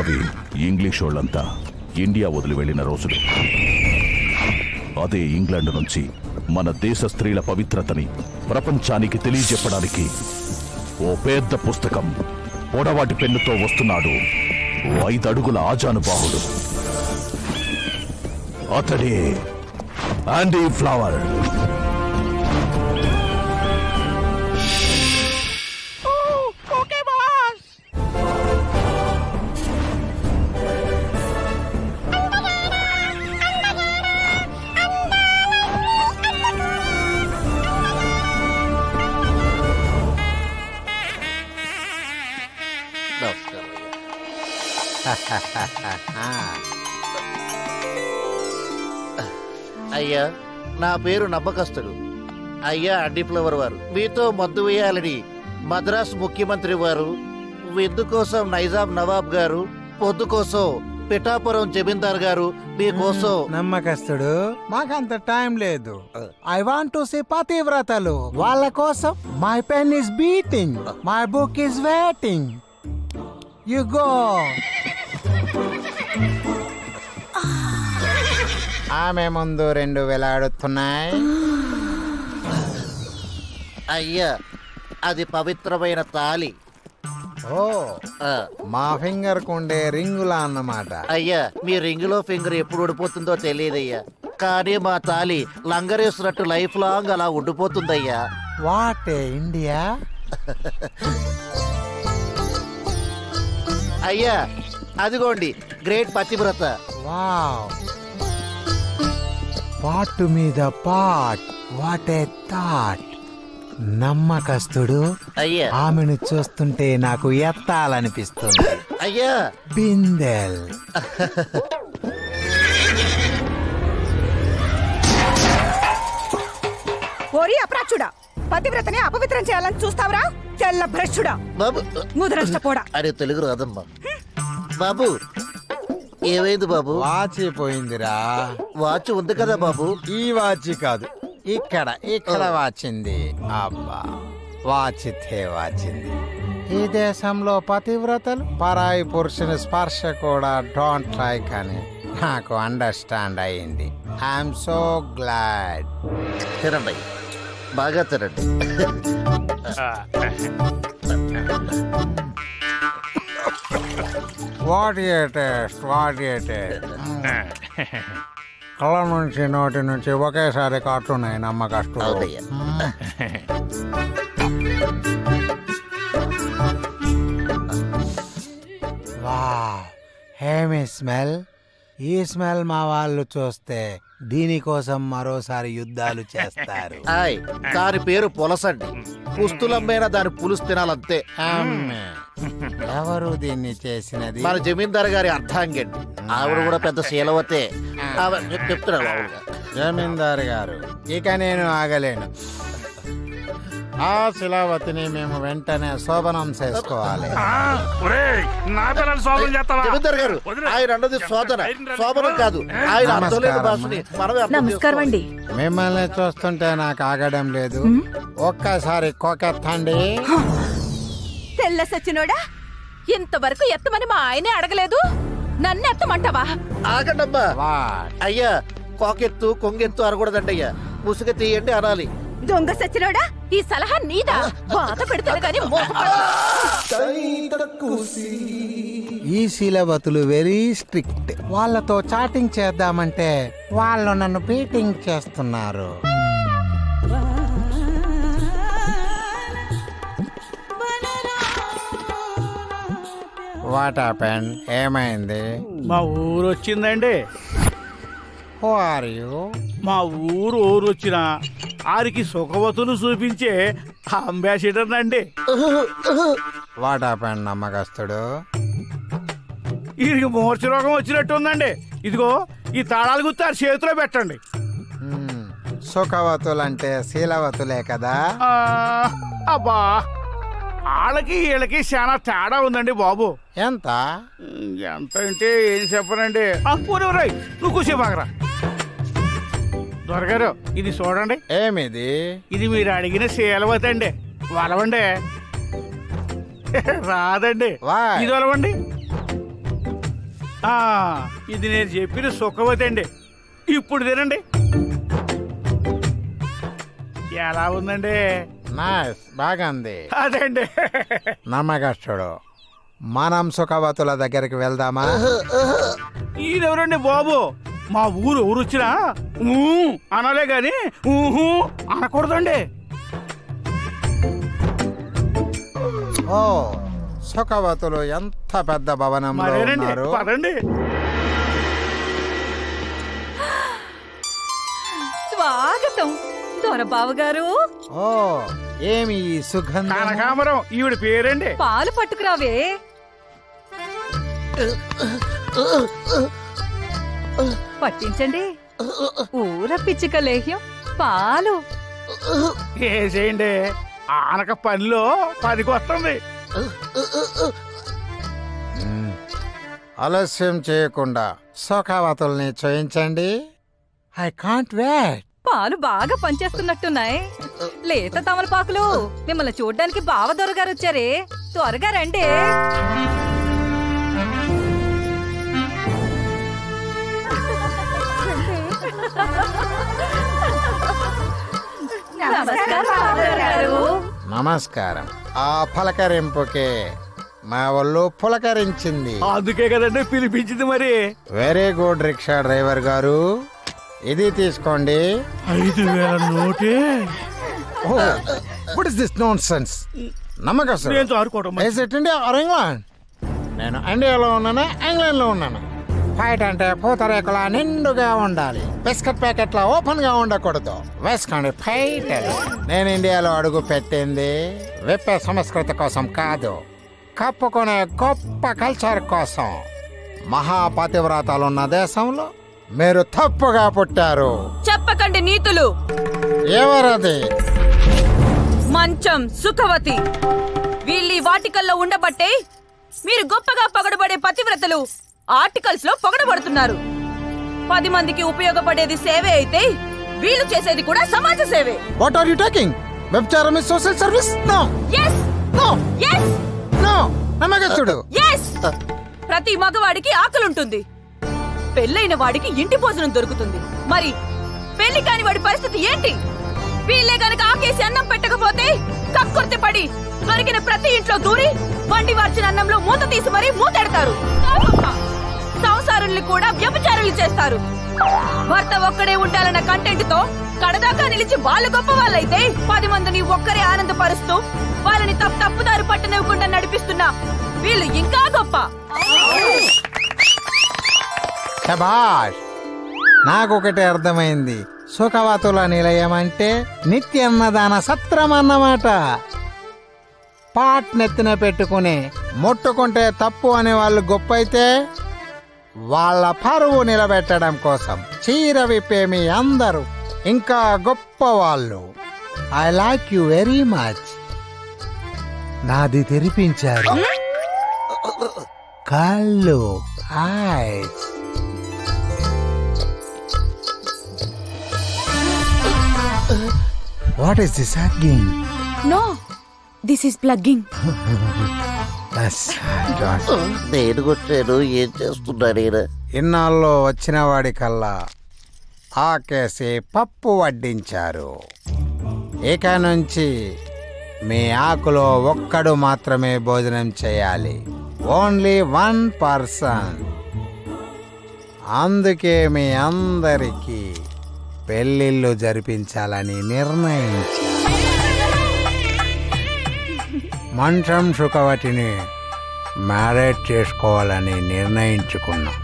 అవి ఇంగ్లీష్ వాళ్ళంతా ఇండియా వదిలి వెళ్లిన రోజులు. అదే ఇంగ్లాండ్ నుంచి మన దేశ స్త్రీల పవిత్రతని ప్రపంచానికి తెలియజెప్పడానికి ఓ పెద్ద పుస్తకం పొడవాటి పెన్నుతో వస్తున్నాడు. 5 అడుగుల ఆజానుబాహుడు. అతడే ఆండీ ఫ్లవర్. అయ్యా, నా పేరు నమ్మకస్తుడు. అయ్యా ఆండీ ఫ్లవర్ వారు మీతో మద్దు వేయాలని మద్రాస్ ముఖ్యమంత్రి వారు, విందు కోసం నైజాం నవాబ్ గారు, పొద్దు కోసం పిఠాపురం జమీందార్ గారు మీకోసం. నమ్మకస్తుడు, మాకంత టైం లేదు. ఐ వాంట్ టు సీ పతివ్రతలు. వాళ్ళ కోసం my pen is beating, my book is waiting. You go. ఆమె ముందు 2 వేలాడుతున్నాయి. అయ్యా, అది పవిత్రమైన తాళి. ఓ, మా ఫింగర్ కుండే రింగులా అన్నమాట. అయ్యా, మీ రింగులో ఫింగర్ ఎప్పుడు ఉడిపోతుందో తెలియదయ్యా, కానీ మా తాళి లంగరేసినట్టు లైఫ్ లాంగ్ అలా ఉండిపోతుందయ్యా. What India. అయ్యా, అదిగోండి గ్రేట్ పతివ్రత. వావ్, పాటు మీద పాట్. What a thought. నమ్మకస్తుడు, అయ్యా, ఆమెను చూస్తుంటే నాకు ఎత్తాలనిపిస్తుంది. అయ్యా, బిందెల్. ఓరి అప్రాచుడా, పతివ్రతని అపవిత్రం చేయాలని చూస్తావరా? తెల్ల భ్రష్టుడా, బాబు ముదరష్టపోడా. అరే తెలుగు రాదమ్మా. బాబు, ఏమైంది బాబు? వాచి పోయిందిరా. వాచ్ ఉంది కదా బాబు. ఈ వాచి కాదు, ఇక్కడ వాచింది. అబ్బా, వాచితే వాచింది. ఈ దేశంలో పతివ్రతలు పరాయి పురుషుని స్పర్శ కూడా డోంట్ లైక్ అని నాకు అండర్స్టాండ్ అయింది. I'm so glad. తినండి, బాగా తినండి. What a taste, what a taste. కళ్ళ నుంచి నోటి నుంచి ఒకేసారి కాటున్నాయి నమ్మకస్తుడు. అవునయ్యా. వావ్, హేమి స్మెల్. ఈ స్మెల్ మా వాళ్ళు చూస్తే దీనికోసం మరోసారి యుద్ధాలు చేస్తారు. ఆయ్, దాని పేరు పులసండి. పుస్తులమ్మైనా దాని పులుసు తినాలంతే. ఎవరు దీన్ని చేసినది? మన జమీందార్ గారి అర్థాంగండి. ఆవిడ కూడా పెద్ద శీలవతే. చెప్తున్నాడు ఆవిడగా. జమీందారు గారు, ఇక నేను ఆగలేను. ఆ శిలావతిని మేము వెంటనే శోభనం చేసుకోవాలి. జమీందార్ గారు, ఆయన అన్నది శోధన, శోభనం కాదు. ఆయన అర్థం భాషని మనమే. నమస్కారం అండి. మిమ్మల్ని చూస్తుంటే నాకు ఆగడం లేదు. ఒక్కసారి కొకెత్తండి. తెల్ల సచ్చినోడా, ఇంతవరకు ఎత్తమని మా ఆయనే అడగలేదు, నన్ను ఎత్తమంటావా? ఆగండమ్మా. వాట్? అయ్యా, కోకెత్తు కొంగెత్తు అనకూడదండి అయ్యా, ముసుగ తీయండి అనాలి. దొంగ సచ్చినోడా, ఈ సలహా నీదా? బాధ పెడుతుంది కానీ ఈ శీలవతులు వెరీ స్ట్రిక్ట్. వాళ్ళతో చాటింగ్ చేద్దామంటే వాళ్ళు నన్ను బీటింగ్ చేస్తున్నారు. What happened? ఏమైంది? మా ఊరు వచ్చిందండి. Who are you? మా ఊరు వచ్చిన ఆరికి సుఖవతులు చూపించే అంబాసిడర్ అండి. వాట్ హ్యాపెండ్ నమ్మకస్తుడు? వీరికి మూర్ఛ రోగం వచ్చినట్టు ఉందండి. ఇదిగో ఈ తాళాలు గుర్తు ఆ చేతిలో పెట్టండి. సుఖవతులంటే శీలవతులే కదా? అబ్బా, వాళ్ళకి వీళ్ళకి చాలా తేడా ఉందండి బాబు. ఎంత ఎంత అంటే ఏది చెప్పనండి. పూర్వరాయ్, నువ్వు కూర్చోబాగరా. దొరగారు, ఇది చూడండి. ఏమిది? ఇది మీరు అడిగిన శీలవతి అండి. వలవండి. రాదండి. ఇది వలవండి. ఇది నేను చెప్పిన సుఖవతి అండి. ఇప్పుడు తినండి. ఎలా ఉందండి? నైస్, బాగుంది. అదండి. నమ్మకస్తుడు, మనం సుఖవతుల దగ్గరికి వెళ్దామా? ఈయనెవరండి బాబు? మా ఊరు ఎవరు వచ్చినా అనాలే గాని అనకూడదండి. ఓ, సుఖవతులు ఎంత పెద్ద భవనంలో ఉన్నారు. పదండి. స్వాగతం దొరబాబు గారు. ఓ, ఏమి ఈ సుగంధం? కనకాంబరం ఈవిడ పేరండి. పాలు పట్టుకురావే. పట్టించండి. ఊర పిచ్చిక లేహ్యం పాలు వేసేయండి. ఆనక పనిలో పనికి వస్తుంది. ఆలస్యం చేయకుండా సుఖవతుల్ని చేయించండి. I can't wait. పాలు బాగా పనిచేస్తున్నట్టున్నాయి. లేత తమలపాకులు, మిమ్మల్ని చూడ్డానికి బావ దొరగారు వచ్చారే, త్వరగా రండి. నమస్కారం. ఆ పలకరింపుకే మా వాళ్ళు పులకరించింది. అందుకే కదండి పిలిపించింది. మరి వెరీ గుడ్ రిక్షా డ్రైవర్ గారు, ఇది తీసుకోండి. 5,000 నోటే. What is this nonsense? నమ్మకస్తుడు, నేను ఆడుకోవడం Is it India or England? నేను ఇండియాలో ఉన్నానా, ఇంగ్లాండ్ లో ఉన్నానా? ఫైట్ అంటే పూతరేకులా నిండుగా ఉండాలి, బిస్కెట్ ప్యాకెట్లా ఓపెన్ గా ఉండకూడదు. వేసుకోండి ఫైట్. నేను ఇండియాలో అడుగు పెట్టింది విప్పే సంస్కృతి కోసం కాదు, కప్పుకునే గొప్ప కల్చర్ కోసం. మహాపతివ్రతాలున్న దేశంలో మీరు తప్పుగా పుట్టారు. చెప్పకండి నీతులు. ఎవరది? మంచం సుఖవతి. వీళ్ళీ వాటికల్లో ఉండబట్టే మీరు గొప్పగా పొగడబడే పతివ్రతలు ఆర్టికల్స్ లో పొగడబడుతున్నారు. 10 మందికి ఉపయోగపడేది సేవే అయితే వీళ్ళు చేసేది కూడా సమాజ సేవే. What are you talking? వ్యభిచారం is social service? No yes no yes no. నమ్మకస్తుడు, yes. ప్రతి మగవాడికి ఆకలుంటుంది, పెళ్ళైన వాడికి ఇంటి భోజనం దొరుకుతుంది. మరి పెళ్లి కాని వాడి పరిస్థితి ఏంటి? వీళ్ళే గనక ఆకేసి అన్నం పెట్టకపోతే కక్కుర్తి పడి దొరికిన ప్రతి ఇంట్లో దూరి వండి వార్చిన అన్నంలో మూత తీసి మరీ మూతెడతారు. సంసారుల్ని కూడా వ్యభిచారులు చేస్తారు. భర్త ఒక్కడే ఉండాలన్న కంటెంట్ తో కడదాకా నిలిచి వాళ్ళు గొప్ప వాళ్ళైతే 10 మందిని ఒక్కరే ఆనందపరుస్తూ వాళ్ళని తప్పుదారి పట్టనివ్వకుండా నడిపిస్తున్నా వీళ్ళు ఇంకా గొప్ప. శభాష్. నాకొకటి అర్థమైంది. సుఖవతుల నిలయం అంటే నిత్యన్నదాన సత్రం అన్నమాట. పాట్ నెత్తిన పెట్టుకుని ముట్టుకుంటే తప్పు అనే వాళ్ళు గొప్ప అయితే, వాళ్ళ పరువు నిలబెట్టడం కోసం చీర విప్పే మీ అందరూ ఇంకా గొప్ప వాళ్ళు. I like you very much. నాది తెరిపించారు కళ్ళు, ice. What is this hugging? No, this is plugging. నేను వచ్చాను, ఏం చేస్తున్నాడు? ఇన్నాళ్ళు వచ్చిన వాడికల్లా ఆకేసి పప్పు వడ్డించారు. ఇక నుంచి మీ ఆకులో ఒక్కడు మాత్రమే భోజనం చేయాలి. Only 1 person. అందుకే మీ అందరికీ పెళ్ళిళ్ళు జరిపించాలని నిర్ణయించారు. మంచం సుఖవతిని మ్యారేజ్ చేసుకోవాలని నిర్ణయించుకున్నాం.